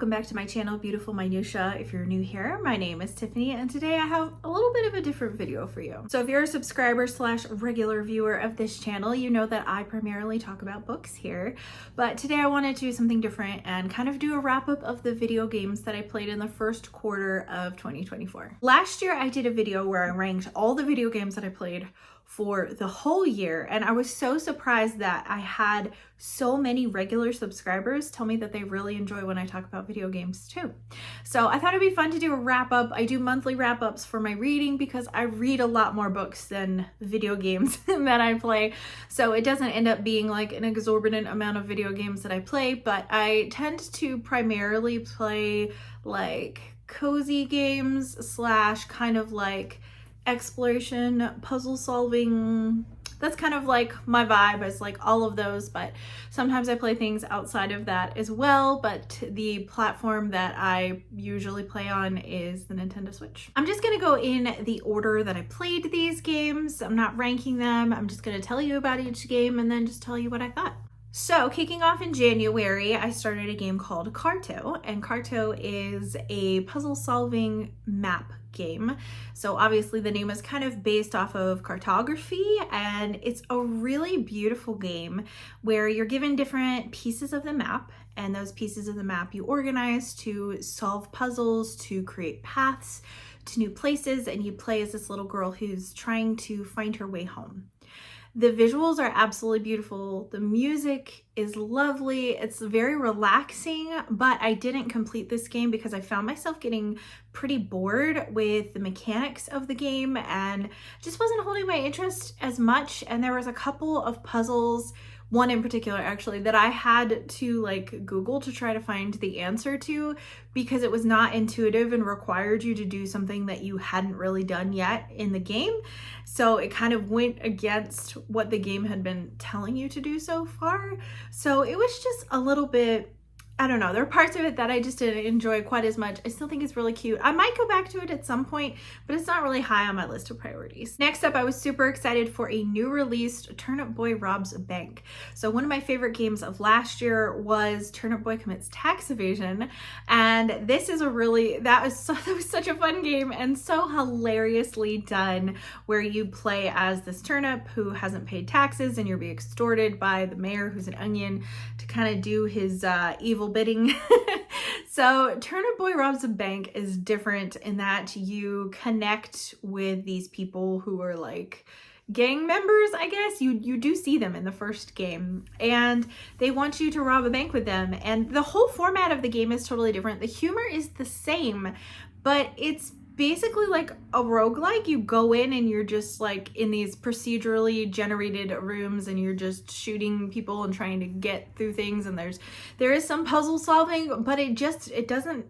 welcome back to my channel, Beautiful Minutia. If you're new here, my name is Tiffany, and today I have a little bit of a different video for you. So if you're a subscriber slash regular viewer of this channel, you know that I primarily talk about books here, but today I wanted to do something different and kind of do a wrap up of the video games that I played in the first quarter of 2024. Last year I did a video where I ranked all the video games that I played for the whole year, and I was so surprised that I had so many regular subscribers tell me that they really enjoy when I talk about video games too. So I thought it'd be fun to do a wrap up. I do monthly wrap ups for my reading because I read a lot more books than video games that I play, so it doesn't end up being like an exorbitant amount of video games that I play, but I tend to primarily play like cozy games slash kind of like exploration, puzzle solving. That's kind of like my vibe, is like all of those, but sometimes I play things outside of that as well. But the platform that I usually play on is the Nintendo Switch. I'm just gonna go in the order that I played these games. I'm not ranking them. I'm just gonna tell you about each game and then just tell you what I thought. So kicking off in January, I started a game called Carto, and Carto is a puzzle solving map game. So obviously the name is kind of based off of cartography, and it's a really beautiful game where you're given different pieces of the map, and those pieces of the map you organize to solve puzzles, to create paths to new places, and you play as this little girl who's trying to find her way home. The visuals are absolutely beautiful. The music is lovely. It's very relaxing, but I didn't complete this game because I found myself getting pretty bored with the mechanics of the game and just wasn't holding my interest as much. And there was a couple of puzzles, one in particular actually, that I had to like Google to try to find the answer to because it was not intuitive and required you to do something that you hadn't really done yet in the game. So it kind of went against what the game had been telling you to do so far. So it was just a little bit, I don't know, there are parts of it that I just didn't enjoy quite as much. I still think it's really cute. I might go back to it at some point, but it's not really high on my list of priorities. Next up, I was super excited for a new released Turnip Boy Robs a Bank. So one of my favorite games of last year was Turnip Boy Commits Tax Evasion, and this is that was such a fun game and so hilariously done, where you play as this turnip who hasn't paid taxes and you're being extorted by the mayor, who's an onion, to kind of do his evil bidding. So Turnip Boy Robs a Bank is different in that you connect with these people who are like gang members, I guess. You do see them in the first game, and they want you to rob a bank with them, and the whole format of the game is totally different. The humor is the same, but it's basically like a roguelike. You go in and you're just like in these procedurally generated rooms and you're just shooting people and trying to get through things, and there is some puzzle solving, but it doesn't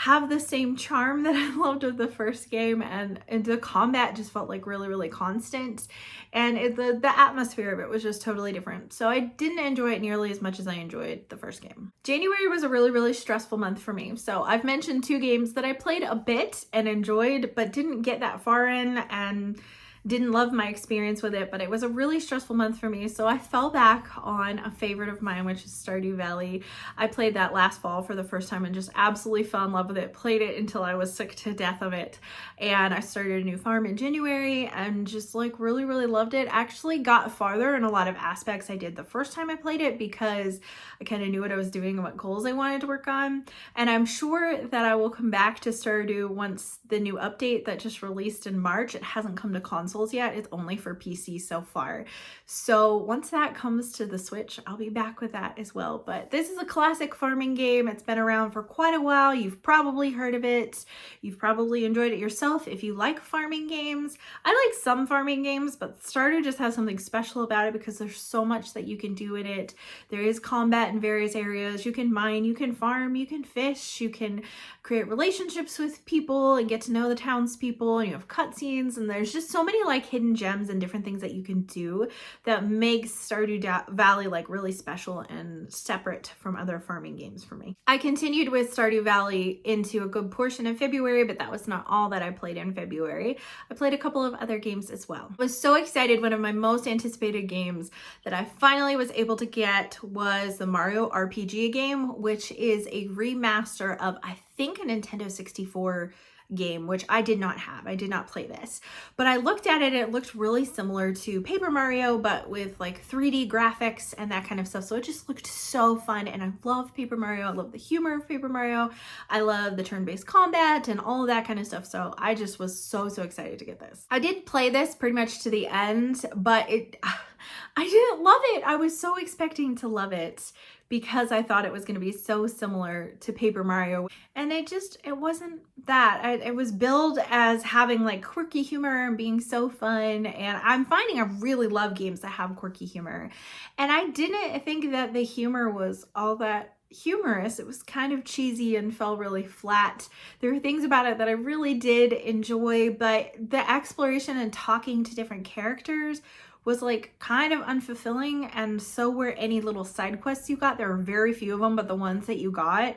have the same charm that I loved with the first game, and the combat just felt like really constant, and the atmosphere of it was just totally different. So I didn't enjoy it nearly as much as I enjoyed the first game. January was a really stressful month for me. So I've mentioned two games that I played a bit and enjoyed, but didn't get that far in and didn't love my experience with it, but it was a really stressful month for me. So I fell back on a favorite of mine, which is Stardew Valley. I played that last fall for the first time and just absolutely fell in love with it. Played it until I was sick to death of it. And I started a new farm in January and just like really loved it. Actually got farther in a lot of aspects I did the first time I played it because I kind of knew what I was doing and what goals I wanted to work on. And I'm sure that I will come back to Stardew once the new update that just released in March. It hasn't come to console yet. It's only for PC so far. So once that comes to the Switch, I'll be back with that as well. But this is a classic farming game. It's been around for quite a while. You've probably heard of it. You've probably enjoyed it yourself if you like farming games. I like some farming games, but Stardew just has something special about it because there's so much that you can do in it. There is combat in various areas. You can mine, you can farm, you can fish, you can create relationships with people and get to know the townspeople, and you have cutscenes, and there's just so many like hidden gems and different things that you can do that makes Stardew Valley like really special and separate from other farming games for me. I continued with Stardew Valley into a good portion of February, but that was not all that I played in February. I played a couple of other games as well. I was so excited. One of my most anticipated games that I finally was able to get was the Mario RPG game, which is a remaster of, I think, a Nintendo 64 game, which I did not have. I did not play this, but I looked at it and it looked really similar to Paper Mario, but with like 3D graphics and that kind of stuff. So it just looked so fun, and I love Paper Mario. I love the humor of Paper Mario. I love the turn-based combat and all of that kind of stuff. So I just was so excited to get this. I did play this pretty much to the end, but I didn't love it. I was so expecting to love it because I thought it was going to be so similar to Paper Mario, and it wasn't that. It was billed as having like quirky humor and being so fun, and I'm finding I really love games that have quirky humor, and I didn't think that the humor was all that humorous. It was kind of cheesy and fell really flat. There were things about it that I really did enjoy, but the exploration and talking to different characters was like kind of unfulfilling, and so were any little side quests you got. There were very few of them, but the ones that you got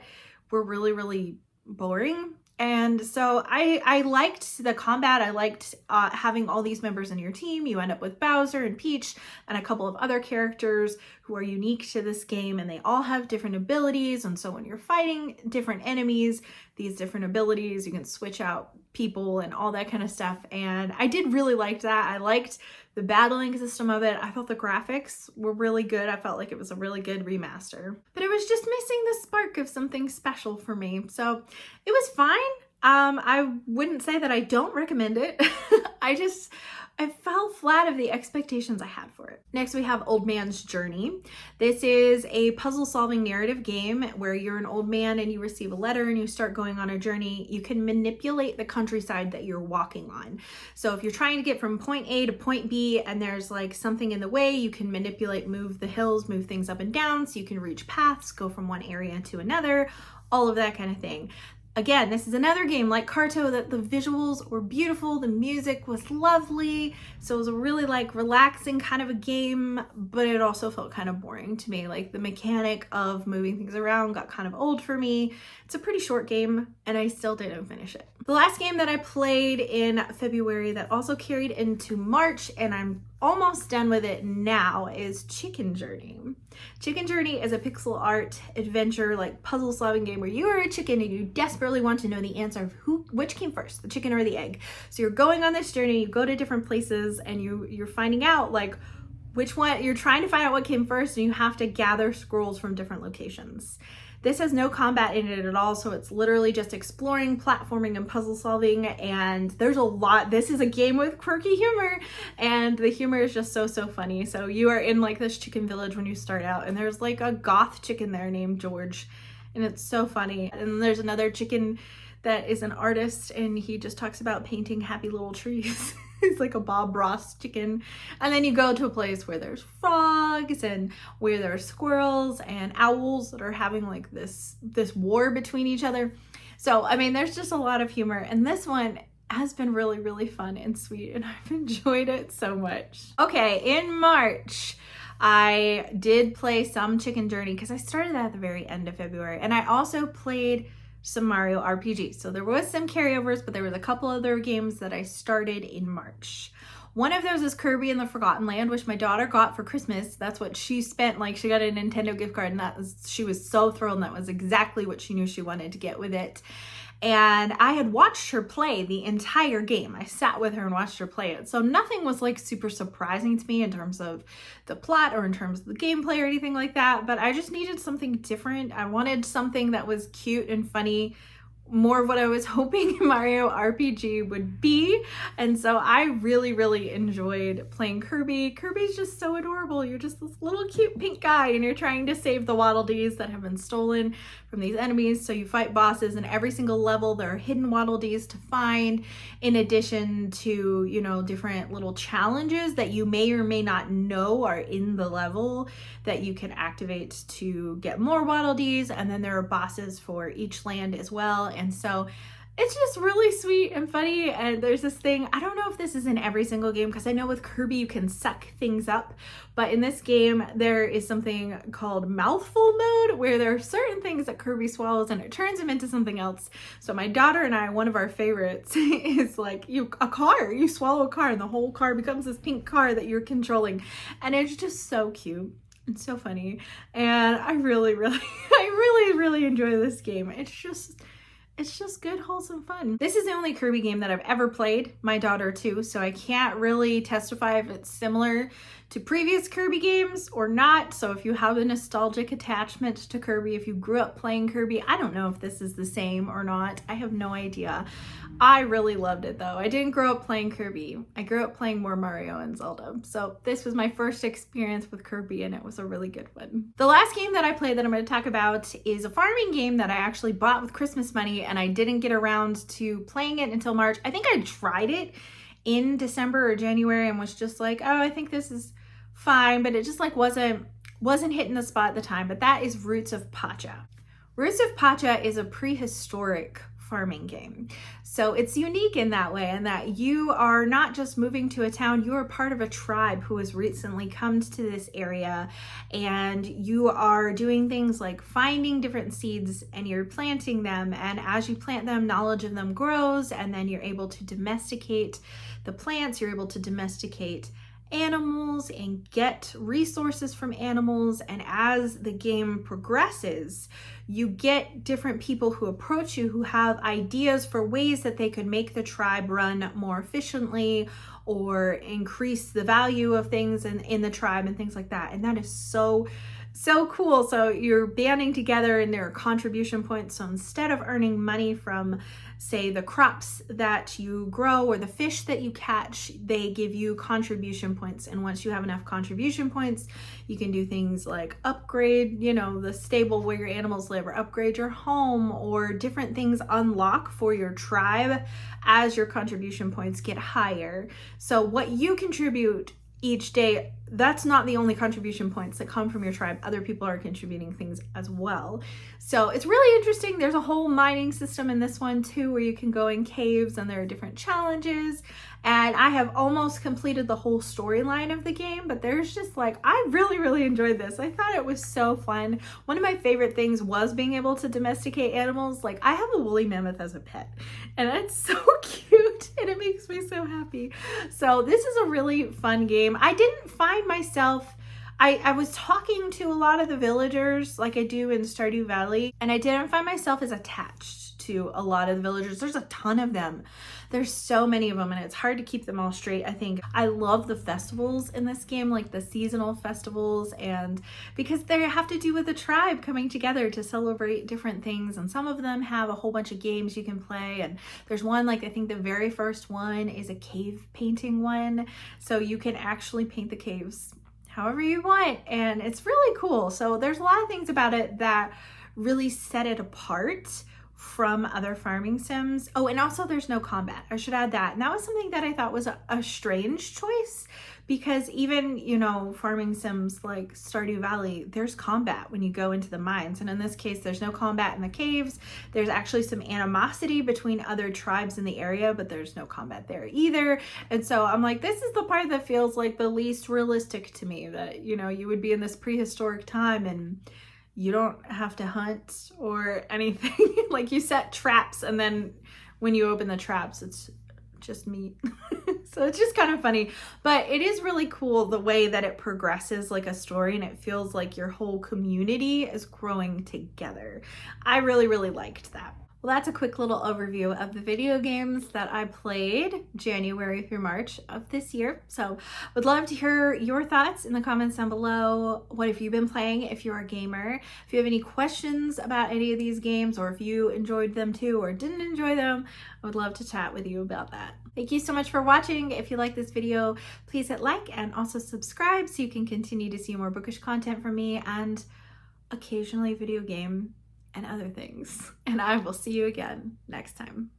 were really boring. And so I liked the combat. I liked having all these members in your team. You end up with Bowser and Peach and a couple of other characters who are unique to this game, and they all have different abilities. And so when you're fighting different enemies, these different abilities, you can switch out people and all that kind of stuff. And I did really like that. I liked the battling system of it. I thought the graphics were really good. I felt like it was a really good remaster, but it was just missing the spark of something special for me. So it was fine. I wouldn't say that I don't recommend it. I fell flat of the expectations I had for it. Next, we have Old Man's Journey. This is a puzzle solving narrative game where you're an old man and you receive a letter and you start going on a journey. You can manipulate the countryside that you're walking on. So if you're trying to get from point A to point B and there's like something in the way, you can manipulate, move the hills, move things up and down so you can reach paths, go from one area to another, all of that kind of thing. Again, this is another game like Carto that the visuals were beautiful, the music was lovely, so it was a really like relaxing kind of a game, but it also felt kind of boring to me. Like the mechanic of moving things around got kind of old for me. It's a pretty short game and I still didn't finish it. The last game that I played in February that also carried into March, and I'm almost done with it now, is Chicken Journey. Chicken Journey is a pixel art adventure like puzzle solving game where you are a chicken and you desperately want to know the answer of which came first, the chicken or the egg. So you're going on this journey, you go to different places and you're finding out like which one, you're trying to find out what came first, and you have to gather scrolls from different locations. This has no combat in it at all, so it's literally just exploring, platforming, and puzzle solving, and there's a lot. This is a game with quirky humor, and the humor is just so funny. So you are in like this chicken village when you start out, and there's like a goth chicken there named George, and it's so funny. And there's another chicken that is an artist, and he just talks about painting happy little trees. It's like a Bob Ross chicken. And then you go to a place where there's frogs and where there's squirrels and owls that are having like this war between each other. So, I mean, there's just a lot of humor. And this one has been really fun and sweet, and I've enjoyed it so much. Okay, in March, I did play some Chicken Journey because I started that at the very end of February. And I also played some Mario RPG. So there was some carryovers, but there was a couple other games that I started in March. One of those is Kirby and the Forgotten Land, which my daughter got for Christmas. That's what she spent, like she got a Nintendo gift card, and she was so thrilled, and that was exactly what she knew she wanted to get with it. And I had watched her play the entire game. I sat with her and watched her play it. So nothing was like super surprising to me in terms of the plot or in terms of the gameplay or anything like that. But I just needed something different. I wanted something that was cute and funny, more of what I was hoping Mario RPG would be. And so I really enjoyed playing Kirby. Kirby's just so adorable. You're just this little cute pink guy and you're trying to save the Waddle Dees that have been stolen from these enemies. So you fight bosses, and every single level there are hidden Waddle Dees to find, in addition to, you know, different little challenges that you may or may not know are in the level that you can activate to get more Waddle Dees. And then there are bosses for each land as well. And so It's just really sweet and funny. And there's this thing, I don't know if this is in every single game, because I know with Kirby you can suck things up, but in this game there is something called mouthful mode, where there are certain things that Kirby swallows and it turns him into something else. So my daughter and I, one of our favorites is like you swallow a car and the whole car becomes this pink car that you're controlling, and it's just so cute. It's so funny, and I really enjoy this game. It's just good, wholesome fun. This is the only Kirby game that I've ever played, my daughter too, so I can't really testify if it's similar to previous Kirby games or not. So if you have a nostalgic attachment to Kirby, if you grew up playing Kirby, I don't know if this is the same or not. I have no idea. I really loved it though. I didn't grow up playing Kirby. I grew up playing more Mario and Zelda. So this was my first experience with Kirby, and it was a really good one. The last game that I played that I'm going to talk about is a farming game that I actually bought with Christmas money, and I didn't get around to playing it until March. I think I tried it in December or January and was just like, oh, I think this is fine, but it just like wasn't hitting the spot at the time. But that is Roots of Pacha. Roots of Pacha is a prehistoric farming game. So it's unique in that way, in that you are not just moving to a town, you are part of a tribe who has recently come to this area, and you are doing things like finding different seeds and you're planting them, and as you plant them, knowledge of them grows, and then you're able to domesticate the plants, you're able to domesticate animals and get resources from animals. And as the game progresses, you get different people who approach you who have ideas for ways that they could make the tribe run more efficiently or increase the value of things in the tribe and things like that. And that is so cool. So you're banding together and there are contribution points. So instead of earning money from, say, the crops that you grow or the fish that you catch, they give you contribution points. And once you have enough contribution points, you can do things like upgrade, the stable where your animals live, or upgrade your home, or different things unlock for your tribe as your contribution points get higher. So what you contribute each day, that's not the only contribution points that come from your tribe. Other people are contributing things as well. So it's really interesting. There's a whole mining system in this one too, where you can go in caves and there are different challenges. And I have almost completed the whole storyline of the game, but there's just like, I really enjoyed this. I thought it was so fun. One of my favorite things was being able to domesticate animals. Like, I have a woolly mammoth as a pet, and it's so cute and it makes me so happy. So this is a really fun game. I didn't find myself, I was talking to a lot of the villagers like I do in Stardew Valley, and I didn't find myself as attached to a lot of the villagers. There's a ton of them. There's so many of them, and it's hard to keep them all straight, I think. I love the festivals in this game, like the seasonal festivals, and because they have to do with the tribe coming together to celebrate different things, and some of them have a whole bunch of games you can play. And there's one, like I think the very first one is a cave painting one, so you can actually paint the caves however you want, and it's really cool. So there's a lot of things about it that really set it apart from other farming sims. Oh, and also there's no combat. I should add that. And that was something that I thought was a strange choice, because even, farming sims like Stardew Valley, there's combat when you go into the mines. And in this case, there's no combat in the caves. There's actually some animosity between other tribes in the area, but there's no combat there either. And so I'm like, this is the part that feels like the least realistic to me, that, you would be in this prehistoric time and you don't have to hunt or anything. Like, you set traps, and then when you open the traps, it's just meat. So it's just kind of funny, but it is really cool the way that it progresses like a story, and it feels like your whole community is growing together. I really liked that. Well, that's a quick little overview of the video games that I played January through March of this year. So would love to hear your thoughts in the comments down below. What have you been playing if you're a gamer? If you have any questions about any of these games, or if you enjoyed them too or didn't enjoy them, I would love to chat with you about that. Thank you so much for watching. If you like this video, please hit like and also subscribe so you can continue to see more bookish content from me, and occasionally video game and other things. And I will see you again next time.